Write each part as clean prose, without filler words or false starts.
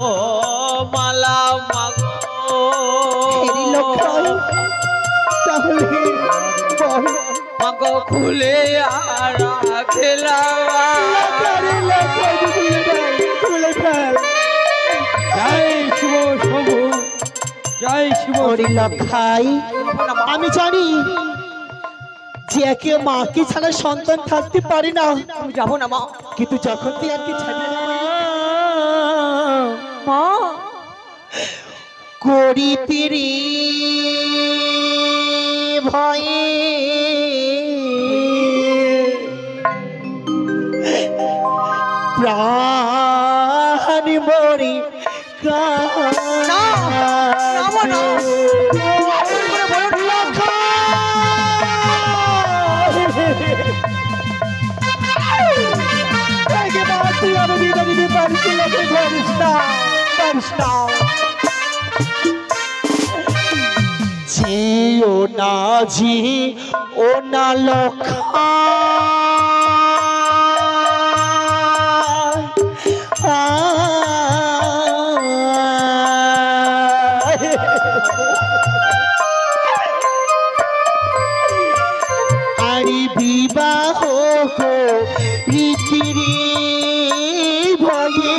ও মালা মাগো হেরি লক্ষণ তাহলে বল মাগো খুলে আর খেলা আরে লক্ষণ খুলে ফেল জয় শিব শম্ভু, জয় শিব। ওরে লক্ষাই আমি জানি যে একে মাকে ছাড়া সন্তান থাকতে পারে না, আমি যাবো না মা। কিন্তু যখন তুই আর কি ছাড়ি মা করি তিরি ভয়ে প্রাণ মরি তুই আমি বিদা দিতে পারিস না ও না জি ও না লক্ষা আরে বিবাহ রীতিরে ভয়ে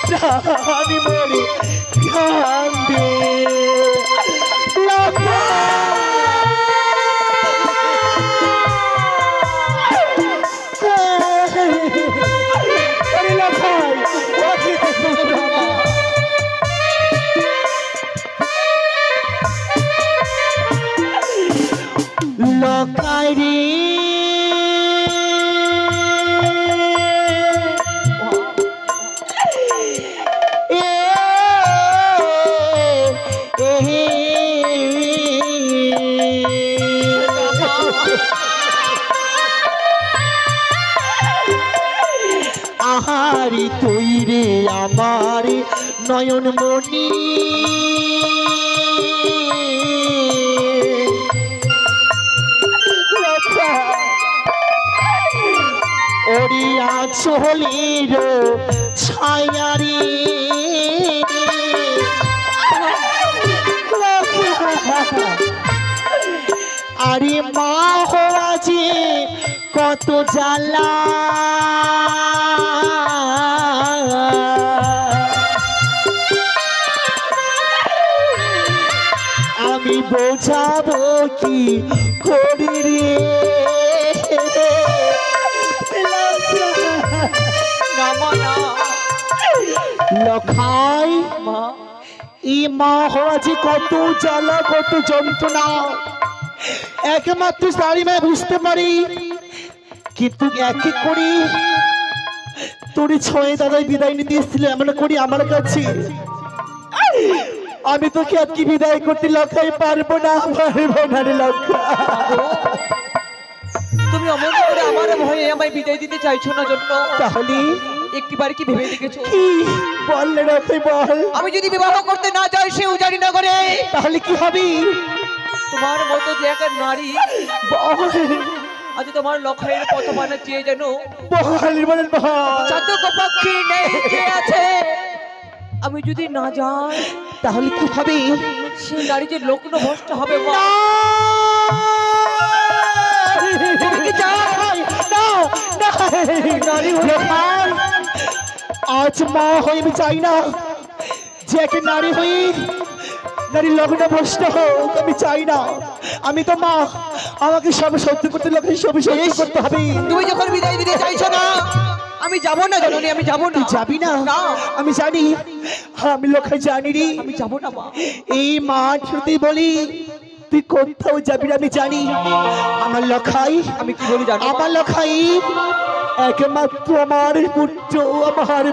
প্রাণ মরে কান্দে লকারি আহারি তুই রে আমার নয়ন মনি ওরিয়া চলির ছায়ারি আরে মা হওয়া যে কত জ্বালা আমি বোঝাবো কি করি রে লখাই মা এই মা হওয়া যে কত জ্বালা কত যন্ত্রণা একমাত্র তারই মায় বুঝতে পারি, কিন্তু এক এক করি তোর ছয়ে দাদাই বিদায় নিতে এসেছিল এমন করি আমার কাছে আমি তোকে আজকে বিদায় করতে লক্ষাই পারবো না রে লক্ষা। তুমি অমন করে আমার ভয়ে আমায় বিদায় দিতে চাইছো না জন্য তাহলে একটিবার কি ভেবে দেখেছো? কি বল রে লক্ষাই বল, আমি যদি বিবাহ করতে না যাই সে উজাড়ি না করে তাহলে কি হবে? তোমার মতো যে একটা নারী আজ তোমার লক্ষের পথ পানা চেয়ে যেন চাতক পক্ষী নেই যে আছে, আমি যদি না যাই তাহলে কি হবে? সে নারী যে লগ্ন ভ্রষ্ট হবে মা। তুমি কি চাও? আজ মা হয়ে আমি চাই না যে একটা নারী হয়ে নারী লগ্ন ভ্রষ্ট হোক, আমি চাই না। আমি তো মা, আমাকে সব সহ্য করতে লোকে সব সহ্য করতে হবে। তুমি যখন বিদায় দিতে চাইছো না আমি যাব না জননী, আমি যাব না। তুই যাবি না? আমি জানি, আমি লোকে জানি রে আমি যাব না মা। এই মাঠ হতে বলি তুই কোথাও যাবি না, আমি জানি। আমার লখাই, আমি কি বলি জানো? আমার লখাই একমাত্র আমার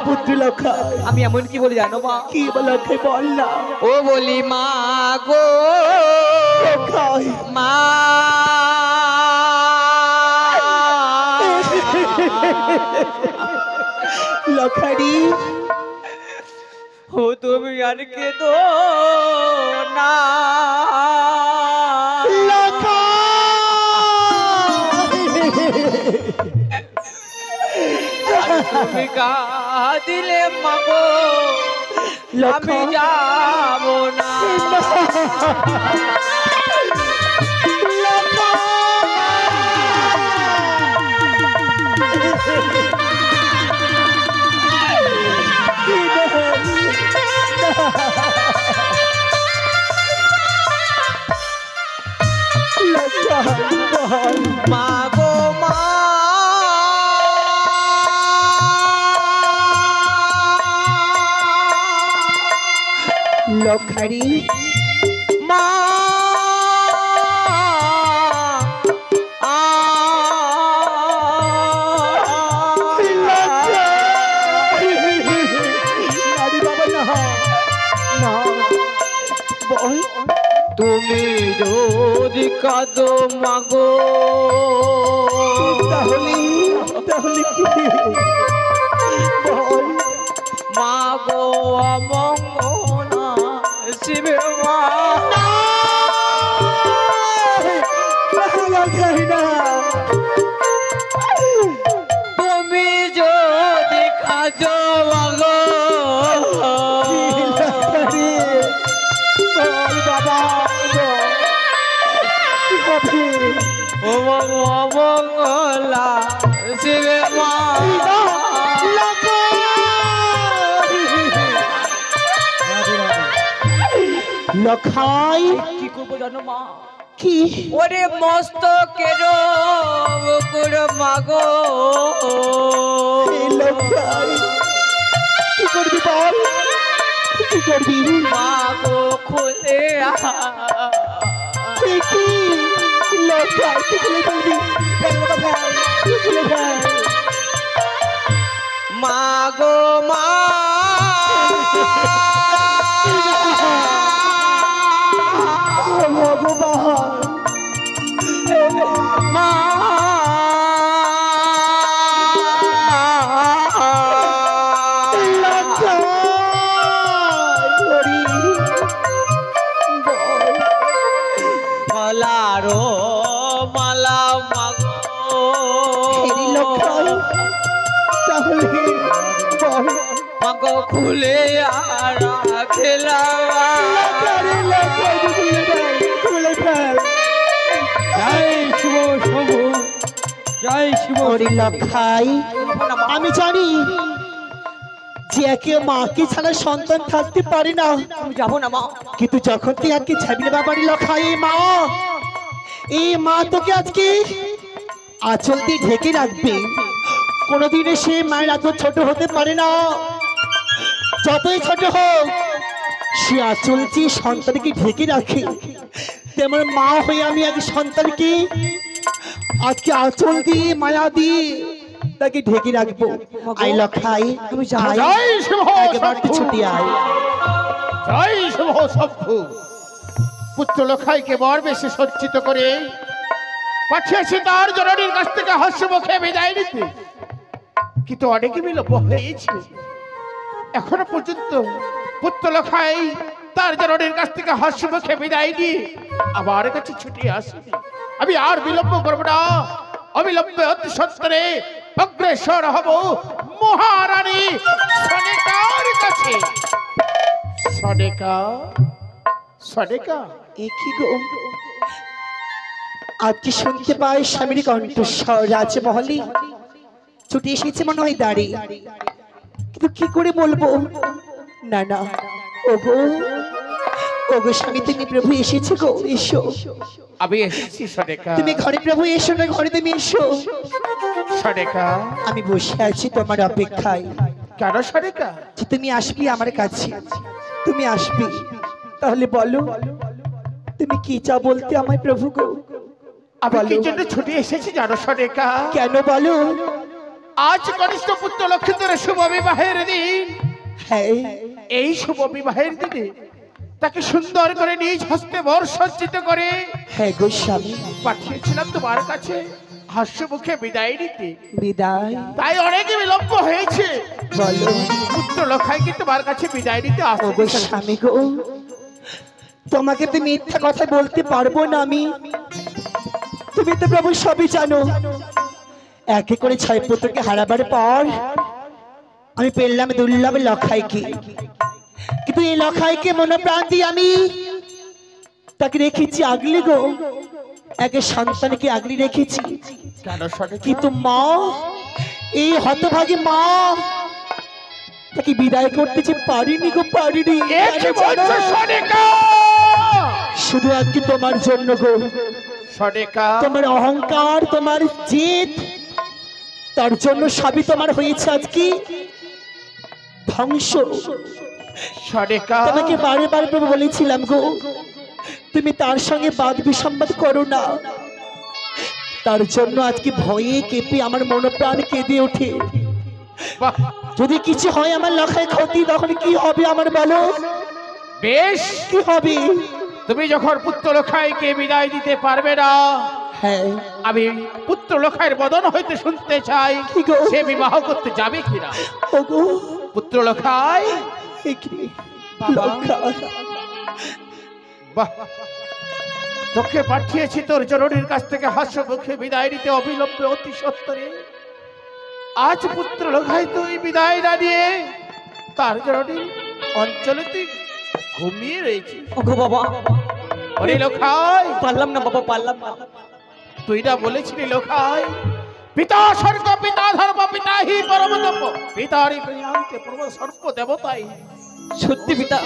পুত্র লখাই। আমি এমন কি বলি জানো মা? কি লখাই বল না। ও বলি মা গো লখাই মা, লখারি ও তুমি আর কে তো না তুমি কাঁদিলে মাগো আমি যাব না। মা গো মা, লখারি মা নারী বাবা না না বল তুমি যদি কাঁদো মাগো, তাহলে তাহলে কি বল মাগো অমঙ্গনা শিবের মা। লখারি না তুমি যদি কাঁদো মাগো, লখারি বল বাবা কি হবে অমঙ্গলা শিবের মা। লখাই কি করবো জানো মা? কি ওরে মস্তকের বুকুর মাগো, লখাই কি করবি বল কি করবি মাগো খুলে কি লখাই কি খুলে ফেলবি ভাই কি খুলে ফেল মাগো মা। ভগবান মা মালারো মালা মাগো, তাহলে বল মাগো খুলে আর খেলাবা। খুলে ফেল জয় শিব শম্ভু, জয় শিব। ওরে লখাই আমি জানি যে একে মাকে ছাড়া সন্তান থাকতে পারে না, আমি যাবো না মা। কিন্তু যখন তুই আজকে ছাবিলে বাবারি লখাই এই মা তোকে আজকে আঁচল দিয়ে ঢেকে রাখবে। কোনোদিনে সে মায়ের এত ছোট হতে পারে না, যতই ছোট হোক সে আঁচল দিয়ে সন্তানকে ঢেকে রাখে, তেমন মা হয়ে আমি আগে সন্তানকে আজকে আঁচল দিয়ে মায়া দিয়ে তাকে ঢেকে রাখবো। আই লখাই তুমি যাও। জয় শিব একবার ছুটি আয়। জয় শুভ শম্ভু। পুত্র লখাইকে বর বেশি সজ্জিত করে পাঠিয়েছি তার জননীর কাছ থেকে হাস্য মুখে বিদায় নিতে, কিন্তু অনেকে বিলম্ব হয়েছে। এখনো পর্যন্ত পুত্র লখাই তার জননীর কাছ থেকে হাস্য মুখে বিদায় নিয়ে আমার কাছে ছুটি আসেনি। আমি আর বিলম্ব করবো না, অবিলম্বে অতি সত্তরে অগ্রসর হব মহারানী সনিকার কাছে। সনিকা সনিকা একই গো আজকে শুনতে পাই স্বামীর কণ্ঠস্বর রাজমহলে ছুটে এসেছে মনে হয় দাঁড়িয়ে, কিন্তু কি করে বলবো না না ওগো ওগো স্বামী তুমি প্রভু এসেছে গো, এসো আমি এসেছি সনিকা। তুমি ঘরে প্রভু এসো না, ঘরে তুমি এসো। সনিকা আমি বসে আছি তোমার অপেক্ষায় কেন সনিকা? যে তুমি আসবি আমার কাছে, তুমি আসবি। তাহলে বলো তুমি কি চা বলতে আমায় প্রভু গো? আমি কি বলো। জন্য ছুটি এসেছি জানো সনিকা? কেন বলো? আজ কনিষ্ঠ পুত্র লক্ষিন্দরের শুভ বিবাহের দিন। হ্যাঁ এই শুভ বিবাহের দিনে তাকে সুন্দর করে নিজ হস্তে বর সজ্জিত করে হ্যাঁ গো স্বামী, পাঠিয়েছিলাম তোমার কাছে হাস্য মুখে বিদায় নিতে, বিদায় তাই অনেক বিলম্ব হয়েছে। বলো। পুত্র লক্ষাইকে তোমার কাছে বিদায় নিতে ও গো আসছে। স্বামী গো, তোমাকে তো মিথ্যা কথা বলতে পারবো না আমি, তুমি তো প্রভু সবই জানো। একে করে 6 পুত্রকে হারাবার পর আমি পেলাম দুর্লভ লখাইকে, কিন্তু এই লখাইকে মনে প্রাণ দিয়ে আমি তাকে রেখেছি আগলে গো, একে সন্তানকে আগলে রেখেছি। কেন সরেকা? কিন্তু মা, এই হতভাগী মা তাকে বিদায় করতে যে পারিনি গো, পারিনি। এ কি বলছো সরেকা? শুধু আজকে তোমার জন্য গো, সরেকা, তোমার অহংকার, তোমার জেদ, তার জন্য সবই তোমার হয়েছে আজকে ধ্বংস। সরেকা, তোমাকে বারে বারে বলেছিলাম গো, তুমি তার সঙ্গে বাদ বিসম্বাদ করো না। তার জন্য আজকে ভয়ে কেঁপে আমার মনোপ্রাণ কেঁদে ওঠে। বাহ, যদি কিছু হয় আমার লখায় ক্ষতি, তখন কি হবে আমার বলো? বেশ, কি হবে? তুমি যখন পুত্র লখাইকে বিদায় দিতে পারবে না, হ্যাঁ, আমি পুত্র লখাইয়ের বদন হইতে শুনতে চাই কি গো? সে বিবাহ করতে যাবে কিনা। ওগো পুত্র লখাই, এ কি লক্ষা, বাহ, তোকে পাঠিয়েছি তোর জননীর কাছ থেকে হাস্য মুখে বিদায় নিতে অবিলম্বে, অতি সত্তরে। আজ পুত্র লখাই তুই বিদায় না নিয়ে তার জননীর অঞ্চলে তুই ঘুমিয়ে রয়েছিস। ওগো বাবা, ওরে লখাই, পারলাম না বাবা, পারলাম না। তুই না বলেছিলি লখাই, পিতা স্বর্গ, পিতা ধর্ম, পিতা হি পরম তপ, পিতারি প্রিয়ান্তে পরম সর্ব দেবতাই। সত্যি পিতা,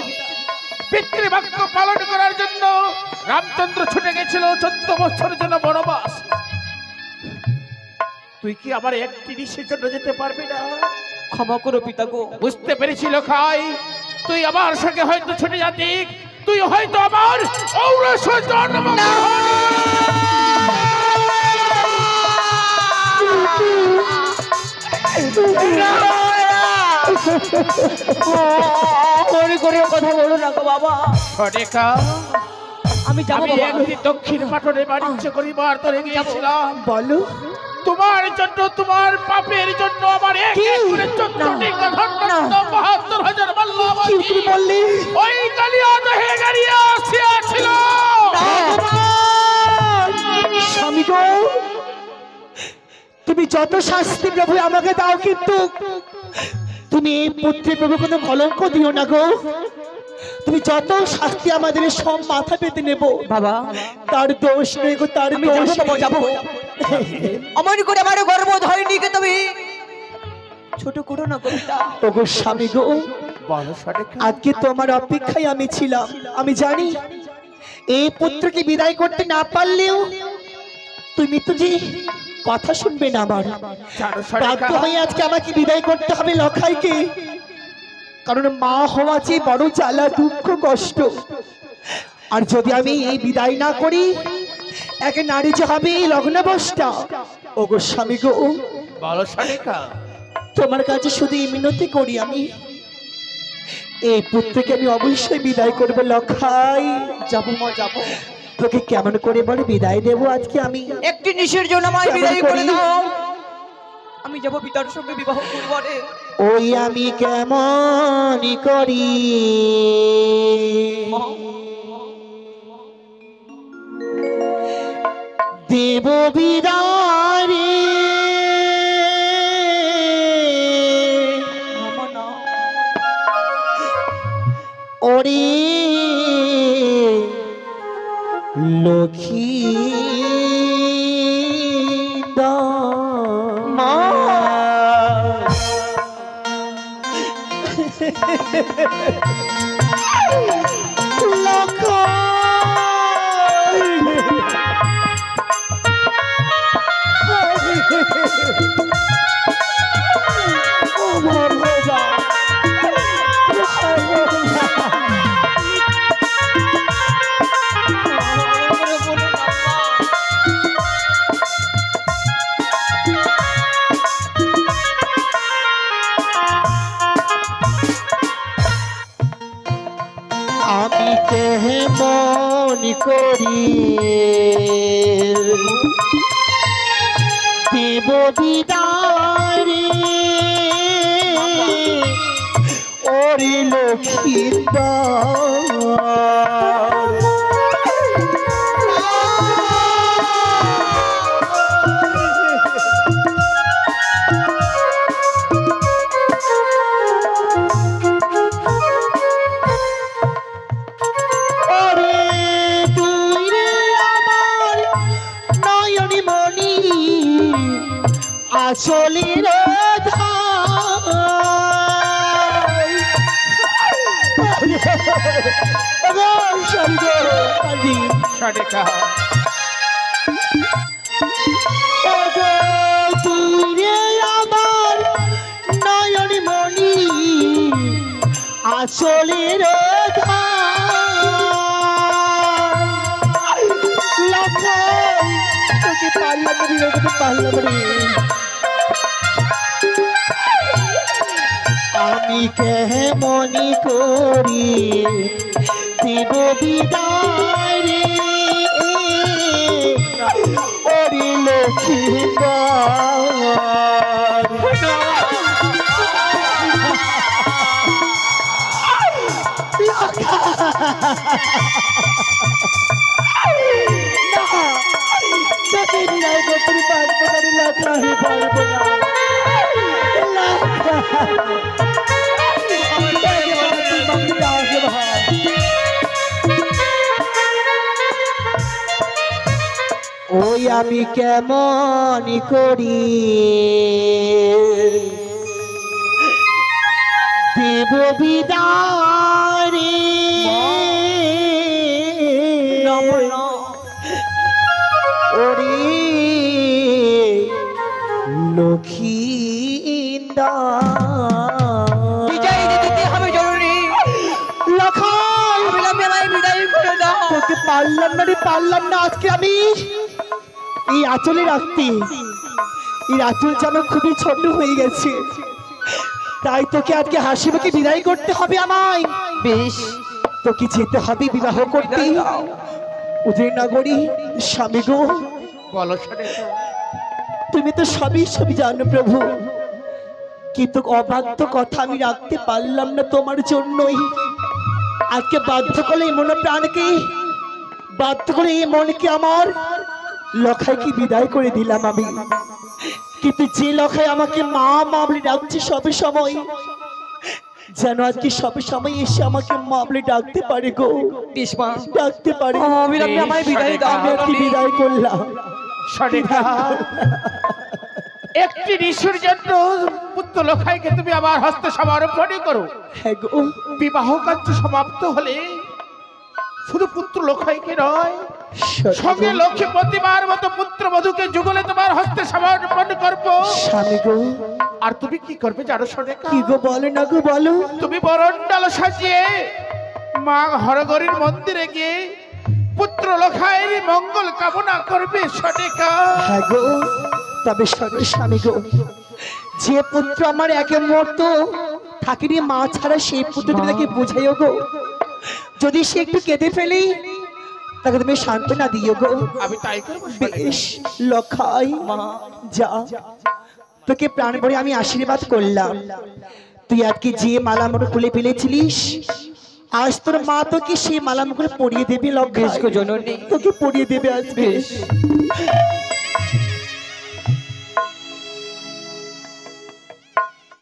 পিতৃবাক্য পালন করার জন্য রামচন্দ্র ছুটে গেছিল 14 বছরের জন্য বনবাস। তুই কি আবার একটি নিঃশ্বের জন্য যেতে পারবি না? ক্ষমা করো পিতা গো। বুঝতে পেরেছিল খাই, তুই আমার সঙ্গে হয়তো ছুটে যাতি, তুই হয়তো আমার ঔরস জন্ম। মনে করে কথা বলো না গো বাবা। সরেকা, আমি যাবো আমি বাবা। একটি দক্ষিণ পাটনে বাণিজ্য করিবার তরে গিয়েছিলাম। বলো তোমার জন্য, তোমার পাপের জন্য আমার এক কি? এক করে 72,000 কি মাল্যবাদী তুমি বললে? ওই কালিয়া দহে গাড়িয়া আসিয়াছিল। স্বামী গো, তুমি যত শাস্তি প্রভু আমাকে দাও, কিন্তু তুমি এই পুত্রের প্রভু কোনো কলঙ্ক দিও না গো। তুমি যত শাস্তি আমাদের সব মাথা পেতে নেব বাবা, তার দোষ নেই গো, তার আমি দোষ যাবো বাবা, নেই। যাবো। অমন করে আমার গর্ব ধরেনি কে তুমি ছোট করো না কবিতা। ওগো স্বামী গো, বলো সরেকা, আজকে তোমার অপেক্ষায় আমি ছিলাম। আমি জানি এই পুত্রকে বিদায় করতে না পারলেও তুমি তো যে কথা শুনবে না আমার, জানো সরেকা, বাধ্য হয়ে আজকে আমাকে বিদায় করতে হবে লখাইকে। কারণ মা হওয়া যে বড় জ্বালা, দুঃখ, কষ্ট। আর যদি আমি এই বিদায় না করি, এক নারী যে হবে এই লগ্নবশটা। ওগো স্বামী গো, বলো সরেকা, তোমার কাছে শুধু এই মিনতি করি, আমি এই পুত্রকে আমি অবশ্যই বিদায় করবো লখাই। যাবো মা, যাবো। তোকে কেমন করে বলে বিদায় দেবো আজকে আমি? একটি নিশের জন্য আমায় কেমন বিদায় করে করি? দাও। আমি যাবো পিতার সঙ্গে বিবাহ করবো রে। ওই আমি কেমন করি দেব বিদায় রে? মামা না, ওরে লক্ষ্মী মা, মনে করে বলো না মা। আমি কেমন করি দেব বিদায় রে? ওরে লক্ষ্মীর আসলের সরেকা আমার নয়ন মণি আসলের তোকে পারলাম আমি কেমনি করি দেব বিদায় রে ওরে লক্ষ্মীবার তোকে বিদায় করতে পারবো না রে লক্ষ্মী, আমি পারবো না ওই আমি কেমন করি দেব বিদায় ওরে লক্ষ্মীন্দর বিদায় দিতে হবে জরুরি। লখাই অবিলম্বে আমায় বিদায় করে দাও। তোকে পারলাম না রে, পারলাম না। আজকে আমি এই আঁচলে রাখতে, এই আঁচলটা আমার খুবই ছোট হয়ে গেছে, তাই তোকে আজকে হাসি মুখে বিদায় করতে হবে আমায়। বেশ, তোকে যেতে হবে বিবাহ করতে বিদায় দাও। উদয় নগরী। স্বামী গো, বলো সরেকা তুমি তো সবই জানো প্রভু, কিন্তু অবাধ্য কথা আমি রাখতে পারলাম না তোমার জন্যই। আজকে বাধ্য করলে এই মনে প্রাণকে, বাধ্য করে এই মনকে আমার লখাইকে বিদায় করে দিলাম আমি। কিন্তু যে লখাই আমাকে মা মা বলে ডাকছে সবে সময়, যেন আজকে সবে সময় এসে আমাকে মা বলে ডাকতে পারে গো, বেশ মা, ডাকতে পারে। অবিলম্বে আমায় বিদায় দাও। আমি আজকে বিদায় করলাম। সরেকা একটি ঋষির জন্য পুত্র লখাইকে তুমি আমার হস্তে সমর্পণ করো। হ্যাঁ গো, বিবাহ কার্য সমাপ্ত হলে শুধু পুত্র লখাইকে নয়, সঙ্গে লক্ষ্মী প্রতিমার মতো পুত্র বধূকে যুগলে তোমার হস্তে সমর্পণ করবো। স্বামী গো, আর তুমি কি করবে জানো সরেকা? কি গো বলো না গো, বলো। তুমি বরণডাল সাজিয়ে মা হরগরির মন্দিরে গিয়ে পুত্র লখাইয়ের মঙ্গল কামনা করবে সরেকা। হ্যাঁ গো, তবে শোনো স্বামী গো, যে পুত্র আমার একে মুহূর্ত থাকিনি মা ছাড়া, সেই পুত্রকে তাকে বুঝাইও গো। যদি সে একটু কেঁদে ফেলি, তাকে তুমি সান্ত্বনা দিও গো। আমি তাই করবো সরেকা। বেশ লখাই, মা যা, তোকে প্রাণ ভরে আমি আশীর্বাদ করলাম। তুই আজকে যে মালা মোড় খুলে ফেলেছিলিস, আজ তোর মা তোকে সেই মালা মুখে পরিয়ে দেবে। লক্ষ্য বেশ গো জননী। তোকে পরিয়ে দেবে আজকে।